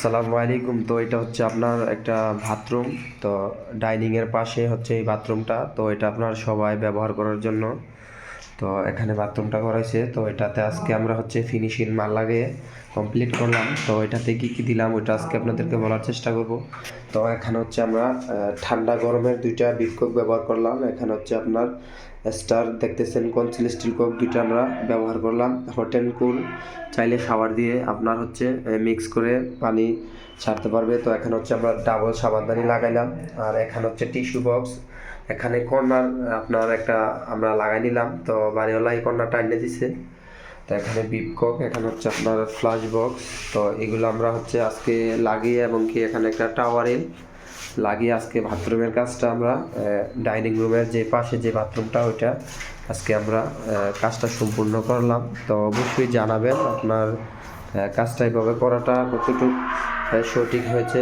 আসসালামু আলাইকুম। তো এটা হচ্ছে আপনার একটা বাথরুম। তো ডাইনিংয়ের পাশে হচ্ছে এই বাথরুমটা। তো এটা আপনার সবাই ব্যবহার করার জন্য। তো এখানে বাথরুমটা করাইছে। তো এটাতে আজকে আমরা হচ্ছে ফিনিশিং মাল লাগিয়ে কমপ্লিট করলাম। তো এটাতে কী কী দিলাম ওইটা আজকে আপনাদেরকে বলার চেষ্টা করব। তো এখানে হচ্ছে আমরা ঠান্ডা গরমের দুইটা বিটকক ব্যবহার করলাম। এখানে হচ্ছে আপনার স্টার দেখতেছেন কনসিল স্টিল কক দুইটা আমরা ব্যবহার করলাম। হট অ্যান্ড কুল চাইলে শাওয়ার দিয়ে আপনার হচ্ছে মিক্স করে পানি ছাড়তে পারবে। তো এখানে হচ্ছে আমরা ডাবল সাবানদানি লাগাইলাম। আর এখানে হচ্ছে টিস্যু বক্স, এখানে কর্নার আপনার একটা আমরা লাগাই নিলাম। তো বাড়িওয়ালা এই কর্নারটা এনে দিছে। তো এখানে বিপকক, এখানে হচ্ছে আপনার ফ্লাশ বক্স। তো এগুলো আমরা হচ্ছে আজকে লাগিয়ে এবং কি এখানে একটা টাওয়ারে লাগিয়ে আজকে বাথরুমের কাজটা আমরা ডাইনিং রুমের যে পাশে যে বাথরুমটা ওইটা আজকে আমরা কাজটা সম্পূর্ণ করলাম। তো অবশ্যই জানাবেন আপনার কাজটা এভাবে করাটা কতটুকু সঠিক হয়েছে।